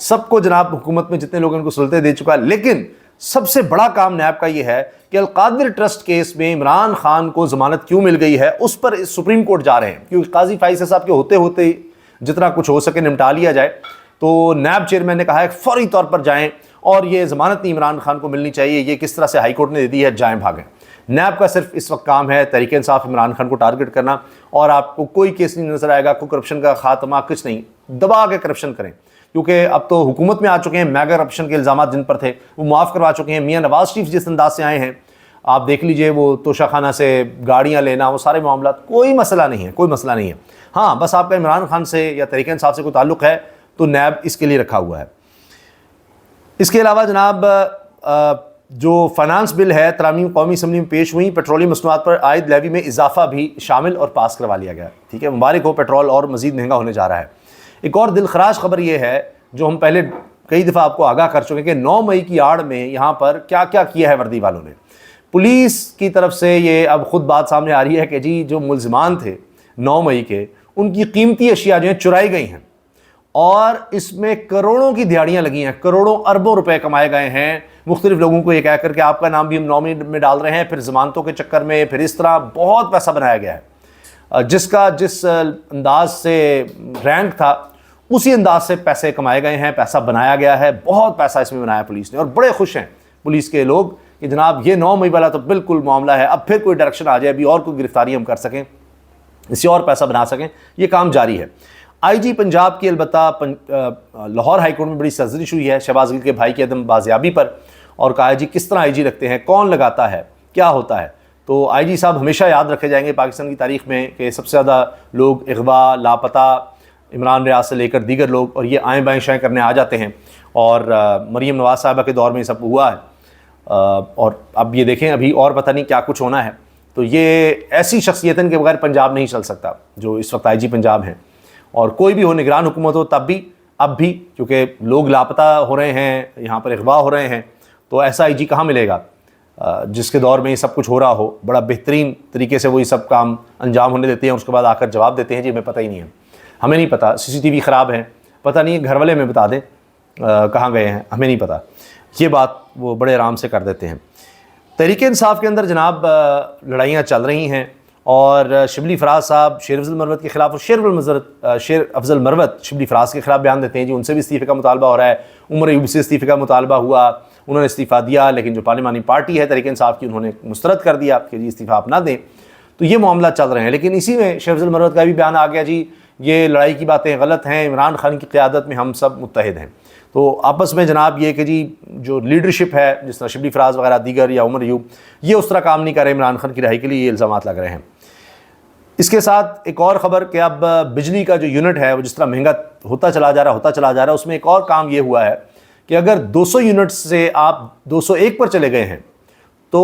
سب کو جناب حکومت میں جتنے لوگ ان کو سہولتیں دے چکا ہے، لیکن سب سے بڑا کام نیب کا یہ ہے کہ القادر ٹرسٹ کیس میں عمران خان کو ضمانت کیوں مل گئی ہے، اس پر سپریم کورٹ جا رہے ہیں، کیونکہ قاضی فائز صاحب کے ہوتے ہوتے جتنا کچھ ہو سکے نمٹا لیا جائے۔ تو نیب چیئرمین نے کہا ہے کہ فوری طور پر جائیں، اور یہ ضمانت نہیں عمران خان کو ملنی چاہیے، یہ کس طرح سے ہائی کورٹ نے دے دی ہے، جائیں بھاگیں۔ نیب کا صرف اس وقت کام ہے تحریک انصاف عمران خان کو ٹارگٹ کرنا، اور آپ کو کوئی کیس نہیں نظر آئے گا، کوئی کرپشن کا خاتمہ کچھ نہیں، دبا کے کرپشن کریں، کیونکہ اب تو حکومت میں آ چکے ہیں، میگا کرپشن کے الزامات جن پر تھے وہ معاف کروا چکے ہیں۔ میاں نواز شریف جس انداز سے آئے ہیں، آپ دیکھ لیجئے، وہ توشہ خانہ سے گاڑیاں لینا، وہ سارے معاملات، کوئی مسئلہ نہیں ہے، کوئی مسئلہ نہیں ہے۔ ہاں بس آپ کا عمران خان سے یا تحریک انصاف سے کوئی تعلق ہے تو نیب اس کے لیے رکھا ہوا ہے۔ اس کے علاوہ جناب جو فائنانس بل ہے، ترامیم قومی اسمبلی میں پیش ہوئی، پیٹرولیم مصنوعات پر عائد لیوی میں اضافہ بھی شامل اور پاس کروا لیا گیا، ٹھیک ہے، مبارک ہو، پیٹرول اور مزید مہنگا ہونے جا رہا ہے۔ ایک اور دل خراش خبر یہ ہے جو ہم پہلے کئی دفعہ آپ کو آگاہ کر چکے کہ 9 مئی کی آڑ میں یہاں پر کیا کیا کیا ہے وردی والوں نے۔ پولیس کی طرف سے یہ اب خود بات سامنے آ رہی ہے کہ جی جو ملزمان تھے 9 مئی کے، ان کی قیمتی اشیاء جو ہیں چرائی گئی ہیں، اور اس میں کروڑوں کی دیہڑیاں لگی ہیں، کروڑوں اربوں روپے کمائے گئے ہیں، مختلف لوگوں کو یہ کہہ کر کہ آپ کا نام بھی ہم نامنی میں ڈال رہے ہیں، پھر ضمانتوں کے چکر میں پھر اس طرح بہت پیسہ بنایا گیا ہے۔ جس کا جس انداز سے رینک تھا اسی انداز سے پیسے کمائے گئے ہیں، پیسہ بنایا گیا ہے، بہت پیسہ اس میں بنایا پولیس نے، اور بڑے خوش ہیں پولیس کے لوگ کہ جناب یہ 9 مئی والا تو بالکل معاملہ ہے، اب پھر کوئی ڈائریکشن آ جائے، ابھی اور کوئی گرفتاری ہم کر سکیں، اس سے اور پیسہ بنا سکیں، یہ کام جاری ہے۔ آئی جی پنجاب کی البتہ لاہور ہائی کورٹ میں بڑی سرزنش ہوئی ہے شہباز گل کے بھائی کی عدم بازیابی پر، اور کہا ہے جی کس طرح آئی جی رکھتے ہیں، کون لگاتا ہے، کیا ہوتا ہے۔ تو آئی جی صاحب ہمیشہ یاد رکھے جائیں گے پاکستان کی تاریخ میں کہ سب سے زیادہ لوگ اغوا، لاپتہ، عمران ریاض سے لے کر دیگر لوگ، اور یہ آئیں بائیں شائیں کرنے آ جاتے ہیں، اور مریم نواز صاحبہ کے دور میں یہ سب ہوا ہے، اور اب یہ دیکھیں ابھی اور پتہ نہیں کیا کچھ ہونا ہے۔ تو یہ ایسی شخصیتیں کے بغیر پنجاب نہیں چل سکتا جو اس وقت آئی جی پنجاب ہیں، اور کوئی بھی ہو، نگران حکومت ہو تب بھی، اب بھی، کیونکہ لوگ لاپتہ ہو رہے ہیں، یہاں پر اغوا ہو رہے ہیں، تو ایسا آئی جی کہاں ملے گا جس کے دور میں یہ سب کچھ ہو رہا ہو، بڑا بہترین طریقے سے وہ یہ سب کام انجام ہونے دیتے ہیں، اس کے بعد آ کر جواب دیتے ہیں جی ہمیں پتہ ہی نہیں ہے، ہمیں نہیں پتہ، سی سی ٹی وی خراب ہے، پتہ نہیں، گھر والے میں بتا دیں کہاں گئے ہیں، ہمیں نہیں پتہ، یہ بات وہ بڑے آرام سے کر دیتے ہیں۔ تحریک انصاف کے اندر جناب لڑائیاں چل رہی ہیں، اور شبلی فراز صاحب شیر افضل مروت کے خلاف، اور شیر افضل مروت شبلی فراز کے خلاف بیان دیتے ہیں جی ان سے بھی استعفے کا مطالبہ ہو رہا ہے، عمر ایوب سے استعفے کا مطالبہ ہوا، انہوں نے استعفیٰ دیا، لیکن جو پارلیمانی پارٹی ہے تحریک انصاف کی انہوں نے مسترد کر دیا کہ جی استعفیٰ آپ نہ دیں، تو یہ معاملات چل رہے ہیں۔ لیکن اسی میں شیر افضل مروت کا بھی بیان آ گیا جی یہ لڑائی کی باتیں غلط ہیں، عمران خان کی قیادت میں ہم سب متحد ہیں۔ تو آپس میں جناب یہ کہ جی جو لیڈرشپ ہے، جس طرح شبلی فراز وغیرہ دیگر یا عمر ایوب، یہ اس طرح کام نہیں کر رہے، عمران خان کی رہائی کے لیے یہ الزامات لگ رہے ہیں۔ اس کے ساتھ ایک اور خبر کہ اب بجلی کا جو یونٹ ہے وہ جس طرح مہنگا ہوتا چلا جا رہا ہے، اس میں ایک اور کام یہ ہوا ہے کہ اگر 200 یونٹ سے آپ 201 پر چلے گئے ہیں تو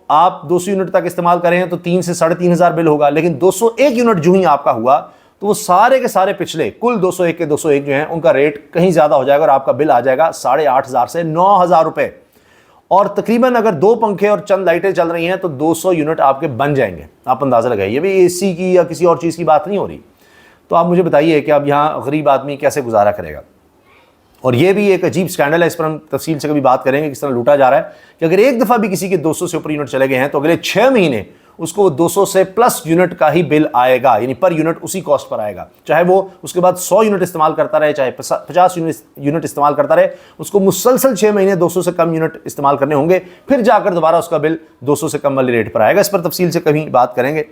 آپ 200 یونٹ تک استعمال کریں تو 3 سے 3,500 بل ہوگا، لیکن 201 یونٹ جو ہی آپ کا ہوا تو وہ سارے کے سارے پچھلے کل 201 کے 201 جو ہیں ان کا ریٹ کہیں زیادہ ہو جائے گا، اور آپ کا بل آ جائے گا 8,500 سے 9,000 روپے، اور تقریباً اگر 2 پنکھے اور چند لائٹیں چل رہی ہیں تو 200 یونٹ آپ کے بن جائیں گے۔ آپ اندازہ لگائیے، بھی اے سی کی یا کسی اور چیز کی بات نہیں ہو رہی۔ تو آپ مجھے بتائیے کہ اب یہاں غریب آدمی کیسے گزارا کرے گا؟ اور یہ بھی ایک عجیب سکینڈل ہے، اس پر ہم تفصیل سے کبھی بات کریں گے، کس طرح لوٹا جا رہا ہے کہ اگر ایک دفعہ بھی کسی کے 200 سے اوپر یونٹ چلے گئے ہیں تو اگلے 6 مہینے اس کو 200 سے پلس یونٹ کا ہی بل آئے گا، یعنی پر یونٹ اسی کاسٹ پر آئے گا، چاہے وہ اس کے بعد 100 یونٹ استعمال کرتا رہے، چاہے 50 یونٹ استعمال کرتا رہے، اس کو مسلسل 6 مہینے 200 سے کم یونٹ استعمال کرنے ہوں گے، پھر جا کر دوبارہ اس کا بل 200 سے کم والی ریٹ پر آئے گا۔ اس پر تفصیل سے کبھی بات کریں گے۔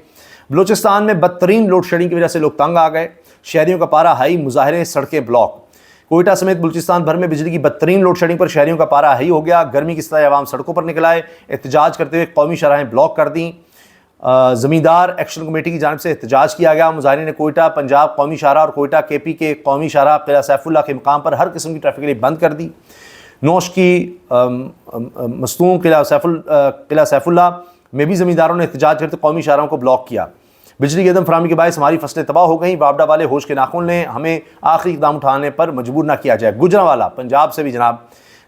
بلوچستان میں بدترین لوڈ شیڈنگ کی وجہ سے لوگ تنگ آ گئے، شہریوں کا پارا ہائی، مظاہرے، سڑکیں بلاک۔ کوئٹہ سمیت بلوچستان بھر میں بجلی کی بدترین لوڈ شیڈنگ پر شہریوں کا پارا ہائی ہو گیا، گرمی کی سزائے عوام سڑکوں پر نکل آئے، احتجاج کرتے ہوئے قومی شاہراہیں بلاک کر دیں۔ زمیندار ایکشن کمیٹی کی جانب سے احتجاج کیا گیا، مظاہرین نے کوئٹہ پنجاب قومی شاہراہ اور کوئٹہ کے پی کے قومی شاہراہ قلعہ سیف اللہ کے مقام پر ہر قسم کی ٹریفک لیے بند کر دی۔ نوش کی مستون قلعہ سیف اللہ میں بھی زمینداروں نے احتجاج کرتے قومی شاہراہوں کو بلاک کیا۔ بجلی کی عدم فراہمی کے باعث ہماری فصلیں تباہ ہو گئیں، وابڈا والے ہوش کے ناخن لیں، ہمیں آخری اقدام اٹھانے پر مجبور نہ کیا جائے۔ گجرانوالہ پنجاب سے بھی جناب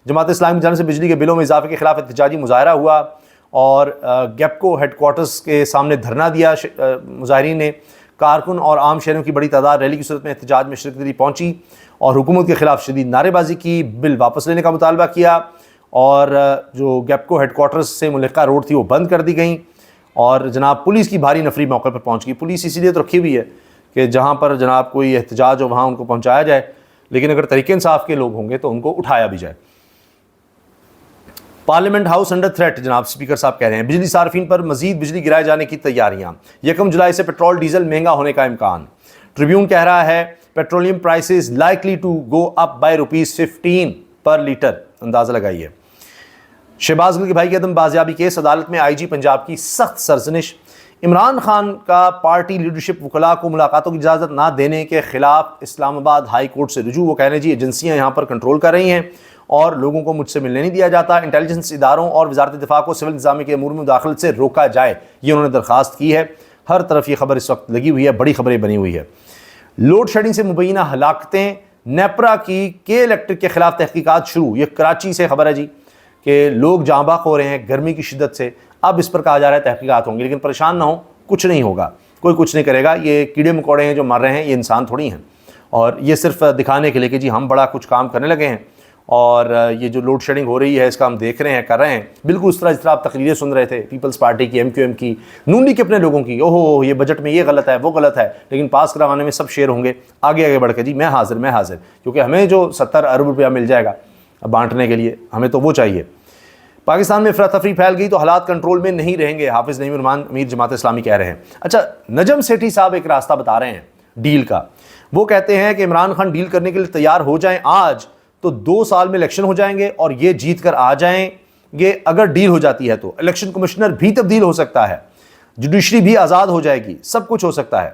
جماعت اسلامی کی جانب سے بجلی کے بلوں میں اضافے کے خلاف احتجاجی مظاہرہ ہوا، اور گیپکو ہیڈ کوارٹرز کے سامنے دھرنا دیا مظاہرین نے۔ کارکن اور عام شہریوں کی بڑی تعداد ریلی کی صورت میں احتجاج میں شرکت کے لیے پہنچی اور حکومت کے خلاف شدید نعرے بازی کی، بل واپس لینے کا مطالبہ کیا، اور جو گیپکو ہیڈ کوارٹرز سے ملحقہ روڈ تھی وہ بند کر دی گئیں، اور جناب پولیس کی بھاری نفری موقع پر پہنچ گئی۔ پولیس اسی لیے تو رکھی ہوئی ہے کہ جہاں پر جناب کوئی احتجاج ہو وہاں ان کو پہنچایا جائے، لیکن اگر طریقے انصاف کے لوگ ہوں گے تو ان کو اٹھایا بھی جائے۔ پارلیمنٹ ہاؤس انڈر تھریٹ، جناب اسپیکر صاحب کہہ رہے ہیں۔ بجلی صارفین پر مزید بجلی گرائے جانے کی تیاریاں، 1 جولائی سے پیٹرول ڈیزل مہنگا ہونے کا امکان۔ ٹریبیون کہہ رہا ہے petroleum prices likely to go up by ₹15 per litre, اندازہ لگائیے۔ شہباز گل کے بھائی کی عدم بازیابی کیس، عدالت میں آئی جی پنجاب کی سخت سرزنش۔ عمران خان کا پارٹی لیڈرشپ وکلاء کو ملاقاتوں کی اجازت نہ دینے کے خلاف اسلام آباد ہائی کورٹ سے رجوع۔ وہ کہہ رہے ہیں جی ایجنسیاں یہاں پر کنٹرول کر رہی ہیں اور لوگوں کو مجھ سے ملنے نہیں دیا جاتا، انٹیلیجنس اداروں اور وزارت دفاع کو سول انتظامیہ کے امور میں مداخلت سے روکا جائے، یہ انہوں نے درخواست کی ہے۔ ہر طرف یہ خبر اس وقت لگی ہوئی ہے، بڑی خبریں بنی ہوئی ہے۔ لوڈ شیڈنگ سے مبینہ ہلاکتیں، نیپرا کی کے الیکٹرک کے خلاف تحقیقات شروع۔ یہ کراچی سے خبر ہے جی کہ لوگ جاں بحق ہو رہے ہیں گرمی کی شدت سے، اب اس پر کہا جا رہا ہے تحقیقات ہوں گی، لیکن پریشان نہ ہو، کچھ نہیں ہوگا، کوئی کچھ نہیں کرے گا۔ یہ کیڑے مکوڑے ہیں جو مر رہے ہیں، یہ انسان تھوڑی ہیں، اور یہ صرف دکھانے کے لیے کہ جی ہم بڑا کچھ کام کرنے لگے ہیں، اور یہ جو لوڈ شیڈنگ ہو رہی ہے اس کا ہم دیکھ رہے ہیں، کر رہے ہیں، بالکل اس طرح جس طرح آپ تقریریں سن رہے تھے پیپلز پارٹی کی، ایم کیو ایم کی، نون لیگ کے اپنے لوگوں کی، اوہو یہ بجٹ میں یہ غلط ہے وہ غلط ہے، لیکن پاس کروانے میں سب شیر ہوں گے آگے آگے بڑھ کے، جی میں حاضر کیونکہ ہمیں جو 70 ارب روپیہ مل جائے گا بانٹنے کے لیے ہمیں تو وہ چاہیے۔ پاکستان میں افراتفری پھیل گئی تو حالات کنٹرول میں نہیں رہیں گے، حافظ نعیم الرحمان امیر جماعت اسلامی کہہ رہے ہیں۔ اچھا، نجم سیٹھی صاحب ایک راستہ بتا رہے ہیں ڈیل کا، وہ کہتے ہیں کہ عمران خان ڈیل کرنے کے لیے تیار ہو جائیں آج تو 2 سال میں الیکشن ہو جائیں گے اور یہ جیت کر آ جائیں گے۔ اگر ڈیل ہو جاتی ہے تو الیکشن کمشنر بھی تبدیل ہو سکتا ہے، جوڈیشری بھی آزاد ہو جائے گی، سب کچھ ہو سکتا ہے۔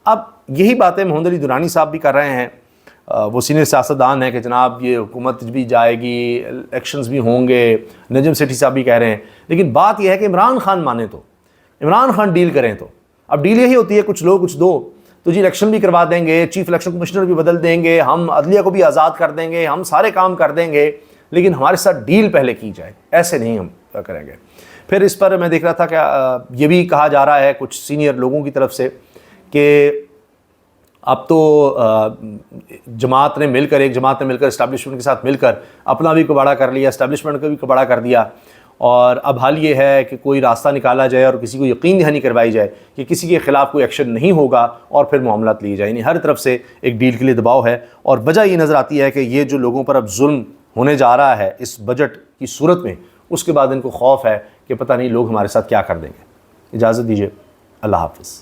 اب یہی باتیں محمد علی درانی صاحب بھی کر رہے ہیں، وہ سینئر سیاستدان ہیں کہ جناب یہ حکومت بھی جائے گی، الیکشنز بھی ہوں گے، نجم سیٹھی صاحب بھی کہہ رہے ہیں، لیکن بات یہ ہے کہ عمران خان مانے تو، عمران خان ڈیل کریں تو۔ اب ڈیل یہی ہوتی ہے کچھ لو کچھ دو، تو جی الیکشن بھی کروا دیں گے، چیف الیکشن کمشنر بھی بدل دیں گے، ہم عدلیہ کو بھی آزاد کر دیں گے، ہم سارے کام کر دیں گے، لیکن ہمارے ساتھ ڈیل پہلے کی جائے، ایسے نہیں ہم کریں گے۔ پھر اس پر میں دیکھ رہا تھا کہ یہ بھی کہا جا رہا ہے کچھ سینئر لوگوں کی طرف سے کہ اب تو جماعت نے مل کر اسٹیبلشمنٹ کے ساتھ مل کر اپنا بھی کباڑہ کر لیا، اسٹیبلشمنٹ کا بھی کباڑہ کر دیا، اور اب حال یہ ہے کہ کوئی راستہ نکالا جائے اور کسی کو یقین دہانی کروائی جائے کہ کسی کے خلاف کوئی ایکشن نہیں ہوگا اور پھر معاملات لیے جائیں۔ یعنی ہر طرف سے ایک ڈیل کے لیے دباؤ ہے، اور وجہ یہ نظر آتی ہے کہ یہ جو لوگوں پر اب ظلم ہونے جا رہا ہے اس بجٹ کی صورت میں، اس کے بعد ان کو خوف ہے کہ پتہ نہیں لوگ ہمارے ساتھ کیا کر دیں گے۔ اجازت دیجیے، اللہ حافظ۔